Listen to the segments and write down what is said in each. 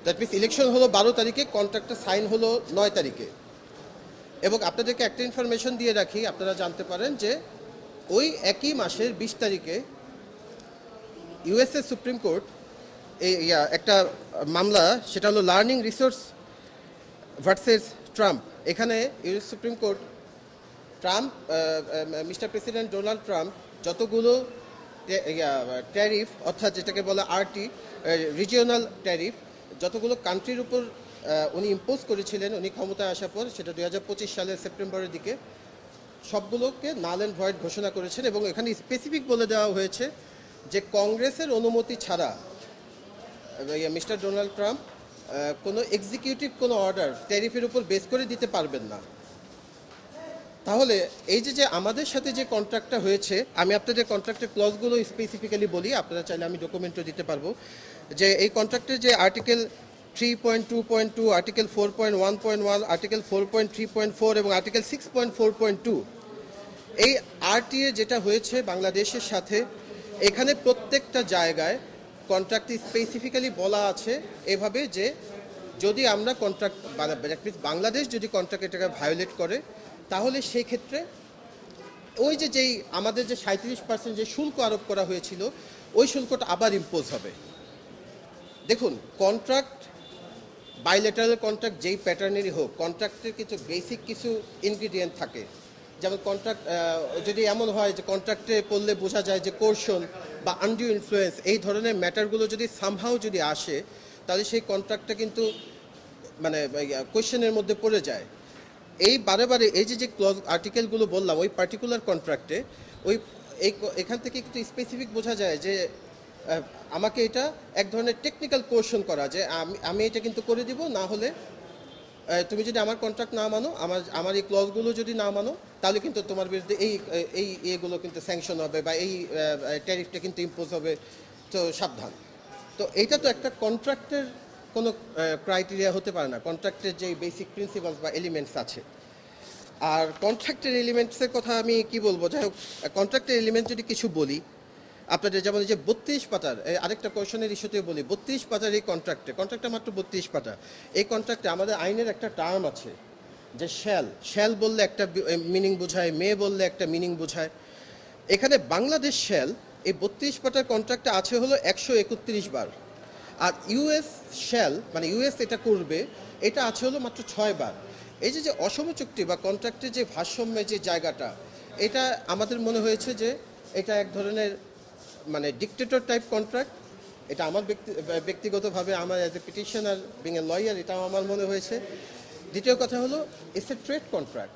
That means election হলো 12 তারিখে, কন্ট্রাক্টটা sign হলো 9 তারিখে। এবং আপনাদেরকে একটা ইনফরমেশন দিয়ে রাখি, আপনারা জানতে পারেন যে ওই একই মাসের 20 তারিখে ইউএসএ সুপ্রিম কোর্ট একটা মামলা, সেটা হলো লার্নিং রিসোর্স ভার্সেস ট্রাম্প। এখানে US supreme court mister president Donald Trump যতগুলো ট্যারিফ, অর্থাৎ যেটাকে বলে আরটি, রিজিওনাল ট্যারিফ, যতগুলো কান্ট্রির উপর উনি ইম্পোজ করেছিলেন উনি ক্ষমতায় আসার পর, সেটা 2025 সালের সেপ্টেম্বরের দিকে, সবগুলোকে নাল অ্যান্ড ভয়েড ঘোষণা করেছেন। এবং এখানে স্পেসিফিক বলে দেওয়া হয়েছে যে কংগ্রেসের অনুমতি ছাড়া মিস্টার ডোনাল্ড ট্রাম্প কোনো এক্সিকিউটিভ কোনো অর্ডার ট্যারিফের উপর বেস করে দিতে পারবেন না। তাহলে এই যে আমাদের সাথে যে কন্ট্রাক্টটা হয়েছে, আমি আপনাদের কন্ট্রাক্টের ক্লজগুলো স্পেসিফিক্যালি বলি, আপনারা চাইলে আমি ডকুমেন্টও দিতে পারবো। যে এই কন্ট্রাক্টের যে আর্টিকেল 3.2.2, আর্টিকেল 4.1.1, আর্টিকেল 4.3.4 এবং আর্টিকেল 6.4.2, এই আরটিএ যেটা হয়েছে বাংলাদেশের সাথে, এখানে প্রত্যেকটা জায়গায় কন্ট্রাক্টে স্পেসিফিক্যালি বলা আছে এভাবে যে যদি আমরা কন্ট্রাক্ট বাংলাদেশ যদি কন্ট্রাক্ট এটাকে ভায়োলেট করে, তাহলে সেই ক্ষেত্রে ওই যেই আমাদের যে 37% যে শুল্ক আরোপ করা হয়েছিল, ওই শুল্কটা আবার ইম্পোজ হবে। দেখুন, কন্ট্রাক্ট, বাইলেটারাল কন্ট্রাক্ট যেই প্যাটার্নেরই হোক, কন্ট্রাক্টের কিছু বেসিক কিছু ইনগ্রিডিয়েন্ট থাকে। যেমন কন্ট্রাক্ট যদি এমন হয় যে কন্ট্রাক্টে পড়লে বোঝা যায় যে কোর্শন বা আনডিউ ইনফ্লুয়েন্স, এই ধরনের ম্যাটারগুলো যদি সামহাও যদি আসে, তাহলে সেই কন্ট্রাক্টটা কিন্তু মানে কোয়েশ্চেনের মধ্যে পড়ে যায়। এই বারে বারে এই যে ক্লজ আর্টিকেলগুলো বললাম, ওই পার্টিকুলার কন্ট্রাক্টে ওই এখান থেকে একটু স্পেসিফিক বোঝা যায় যে আমাকে এটা এক ধরনের টেকনিক্যাল কোয়েশ্চন করা, যে আমি এটা কিন্তু করে দিব, না হলে তুমি যদি আমার কন্ট্রাক্ট না মানো, আমার এই ক্লজগুলো যদি না মানো, তাহলে কিন্তু তোমার বিরুদ্ধে এই এগুলো কিন্তু স্যাংশন হবে বা এই ট্যারিফটা কিন্তু ইম্পোজ হবে, তো সাবধান। তো এইটা তো একটা কন্ট্রাক্টের কোনো ক্রাইটেরিয়া হতে পারে না। কন্ট্রাক্টের যে বেসিক প্রিন্সিপালস বা এলিমেন্টস আছে, আর কন্ট্রাক্টের এলিমেন্টসের কথা আমি কি বলবো, যাই হোক, কন্ট্রাক্টের এলিমেন্ট যদি কিছু বলি আপনাদের, যেমন যে 32 পাতার আরেকটা কোয়েশনের ইস্যুতে বলি, 32 পাতার এই কন্ট্রাক্টটা মাত্র 32 পাতা। এই কন্ট্রাক্টে আমাদের আইনের একটা টার্ম আছে যে শ্যাল বললে একটা মিনিং বোঝায়, মে বললে একটা মিনিং বোঝায়। এখানে বাংলাদেশ শ্যাল এই 32 পাতার কন্ট্রাক্টে আছে হলো 131 বার, আর ইউএস শ্যাল মানে ইউএস এটা করবে, এটা আছে হলো মাত্র 6 বার। এই যে অসম চুক্তি বা কন্ট্রাক্টের যে ভারসাম্যের যে জায়গাটা, এটা আমাদের মনে হয়েছে যে এটা এক ধরনের মানে ডিক্টেটর টাইপ কন্ট্রাক্ট। এটা আমার ব্যক্তিগতভাবে আমার as a petitioner being a lawyer এটাও আমার মনে হয়েছে। দ্বিতীয় কথা হলো ইটস এ ট্রেড কন্ট্রাক্ট।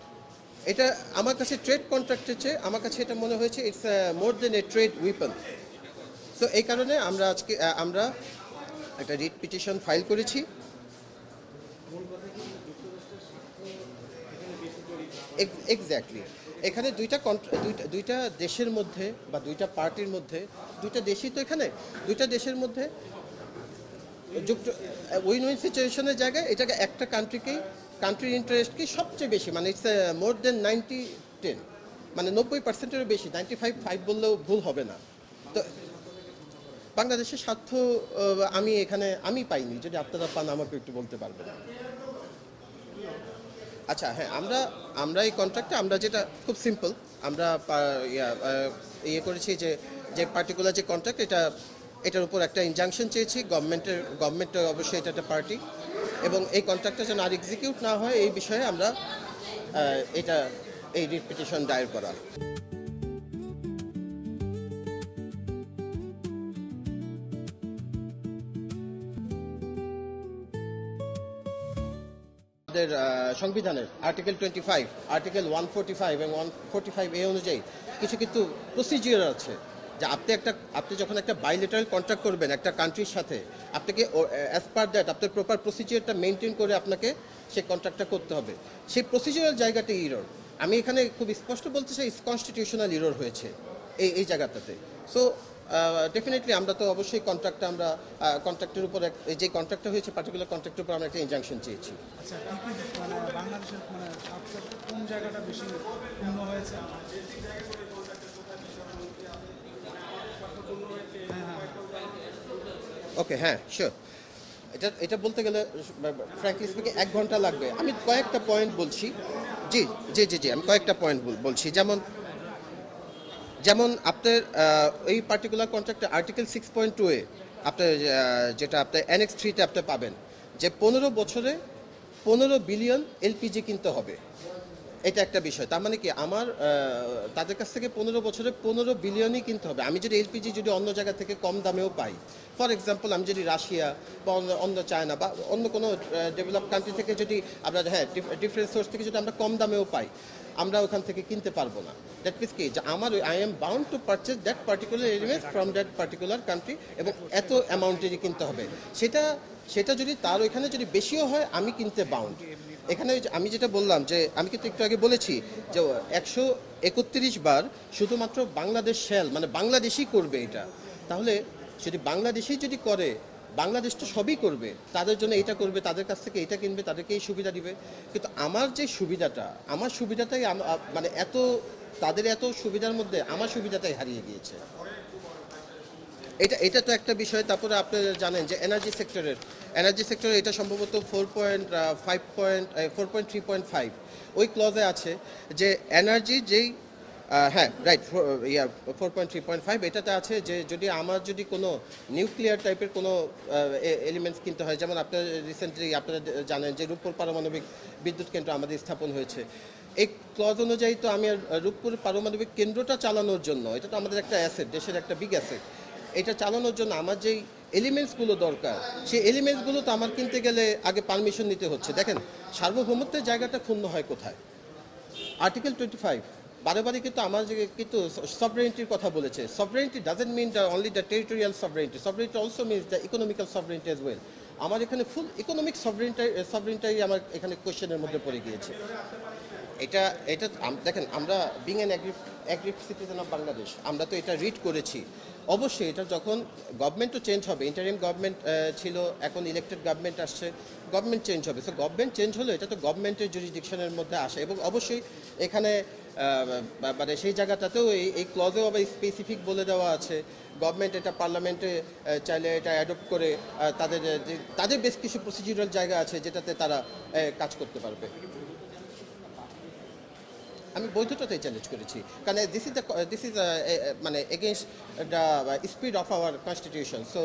এটা আমার কাছে ট্রেড কন্ট্রাক্টের চেয়ে আমার কাছে এটা মনে হয়েছে it's more than a trade weapon. So এই কারণে আমরা একটা রিট পিটিশন ফাইল করেছি। এক্স্যাক্টলি, এখানে দুইটা দেশের মধ্যে বা দুইটা পার্টির মধ্যে, দুইটা দেশই তো এখানে, দুইটা দেশের মধ্যে উইন উইন সিচুয়েশনের জায়গায় এটাকে একটা কান্ট্রির ইন্টারেস্টকে সবচেয়ে বেশি, মানে ইটস মোর দেন 90-10, মানে 90%-এরও বেশি, 95 বললেও ভুল হবে না। তো বাংলাদেশের স্বার্থ আমি পাইনি, যদি আপনারা পান আমাকে একটু বলতে পারবেন। আচ্ছা, হ্যাঁ, আমরা এই কন্ট্রাক্টে আমরা যেটা খুব সিম্পল, আমরা করেছি যে পার্টিকুলার যে কন্ট্রাক্ট, এটার উপর একটা ইনজাংশন চেয়েছি গভর্নমেন্ট অবশ্যই এটা একটা পার্টি, এবং এই কন্ট্রাক্টটা যেন আর এক্সিকিউট না হয় এই বিষয়ে আমরা এই রিট পিটিশন দায়ের করা। সংবিধানের আর্টিকেল 25, আর্টিকেল 145 এবং 145A অনুযায়ী কিছু কিন্তু প্রসিজিওর আছে, যে আপনি যখন একটা বাইলেটারাল কন্ট্রাক্ট করবেন একটা কান্ট্রির সাথে, আপনাকে অ্যাজ পার দ্যাট আপনার প্রপার প্রসিজিওরটা মেনটেন করে আপনাকে সেই কন্ট্রাক্টটা করতে হবে। সেই প্রসিজিওরাল জায়গাতে ইরর, আমি এখানে খুব স্পষ্ট বলতে চাই, কনস্টিটিউশনাল ইরর হয়েছে এই জায়গাটাতে। সো ডেফিনেটলি আমরা তো অবশ্যই আমরা কন্ট্রাক্টের উপর যে কন্ট্রাক্টটা হয়েছে পার্টিকুলার কন্ট্রাক্টের উপর আমরা একটা ইনজাংশন চেয়েছি। আচ্ছা, মানে বাংলাদেশের মানে কোন জায়গাটা বেশি পূর্ণ হয়েছে? ওকে, হ্যাঁ, শিওর। এটা এটা বলতে গেলে ফ্র্যাঙ্কলি স্পিকিং 1 ঘন্টা লাগবে। আমি কয়েকটা পয়েন্ট বলছি। জি জি জি জি আমি কয়েকটা পয়েন্ট বলছি। যেমন যেমন আপনার এই পার্টিকুলার কন্ট্রাক্টে আর্টিকেল 6.2 এ আপনার যেটা আপনার অ্যানেক্স 3 তে আপনি পাবেন যে 15 বছরে 15 বিলিয়ন এলপিজি কিনতে হবে। এটা একটা বিষয়। তার মানে কি আমার তাদের কাছ থেকে 15 বছরে 15 বিলিয়নই কিনতে হবে। আমি যদি এলপিজি যদি অন্য জায়গা থেকে কম দামেও পাই, ফর এক্সাম্পল আমি যদি রাশিয়া বা অন্য চায়না বা অন্য কোনো ডেভেলপ কান্ট্রি থেকে যদি আমরা ডিফারেন্ট সোর্স থেকে যদি আমরা কম দামেও পাই, আমরা ওখান থেকে কিনতে পারবো না। দ্যাট মিনস কি যে আমার I am bound to purchase that particular element from that particular country এবং এত অ্যামাউন্টেরই কিনতে হবে। সেটা সেটা যদি তার ওইখানে যদি বেশিও হয় আমি কিনতে বাউন্ড। এখানে আমি যেটা বললাম যে আমি কিন্তু একটু আগে বলেছি যে 131 বার শুধুমাত্র বাংলাদেশ শেল মানে বাংলাদেশই করবে এটা। তাহলে যদি বাংলাদেশই যদি করে, বাংলাদেশ তো সবই করবে, তাদের জন্য এটা করবে, তাদের কাছ থেকে এটা কিনবে, তাদেরকে এই সুবিধা দিবে। কিন্তু আমার যে সুবিধাটা, আমার সুবিধাটাই মানে এত তাদের এত সুবিধার মধ্যে আমার সুবিধাটাই হারিয়ে গিয়েছে। এটা এটা তো একটা বিষয়। তারপরে আপনি জানেন যে এনার্জি সেক্টরে এটা সম্ভবত 4.3.5 ওই ক্লজে আছে যে এনার্জি যেই হ্যাঁ রাইট 4.3.5 এটাতে আছে যে যদি আমার যদি কোনো নিউক্লিয়ার টাইপের কোনো এলিমেন্টস কিনতে হয়, যেমন আপনার রিসেন্টলি আপনারা জানেন যে রূপপুর পারমাণবিক বিদ্যুৎ কেন্দ্র আমাদের স্থাপন হয়েছে। এই ক্লজ অনুযায়ী তো আমি রূপপুর পারমাণবিক কেন্দ্রটা চালানোর জন্য, এটা তো আমাদের একটা অ্যাসেট, দেশের একটা বিগ অ্যাসেট, এটা চালানোর জন্য আমার যেই এলিমেন্টসগুলো দরকার সেই এলিমেন্টসগুলো তো আমার কিনতে গেলে আগে পারমিশন নিতে হচ্ছে। দেখেন সার্বভৌমত্বের জায়গাটা ক্ষুণ্ণ হয় কোথায়? আর্টিকেল 25 বারে কিন্তু আমার যে কিন্তু সভরেন্টির কথা বলেছে। Sovereignty doesn't mean only the territorial sovereignty, sovereignty also means the economical sovereignty as well. আমার এখানে ফুল ইকোনমিক সভরেন্টাই আমার এখানে কোশ্চেনের মধ্যে পড়ে গিয়েছে। এটা এটা দেখেন আমরা being an agree citizen of Bangladesh, আমরা তো এটা রিড করেছি। অবশ্যই এটা যখন গভর্নমেন্টও চেঞ্জ হবে, ইন্টারিম গভর্নমেন্ট ছিল, এখন ইলেক্টেড গভর্নমেন্ট আসছে, গভর্নমেন্ট চেঞ্জ হবে। সো গভর্নমেন্ট চেঞ্জ হলে এটা তো গভর্নমেন্টের জুরিসডিকশনের মধ্যে আসে এবং অবশ্যই এখানে মানে সেই জায়গাটাতেও এই ক্লজেও আবার স্পেসিফিক বলে দেওয়া আছে গভর্নমেন্ট এটা পার্লামেন্টে চাইলে এটা অ্যাডপ্ট করে তাদের বেশ কিছু প্রসিডিউরাল জায়গা আছে যেটাতে তারা কাজ করতে পারবে। আমি বৈধতাতেই চ্যালেঞ্জ করেছি, কারণ দিস ইজ মানে against the speed of our constitution. So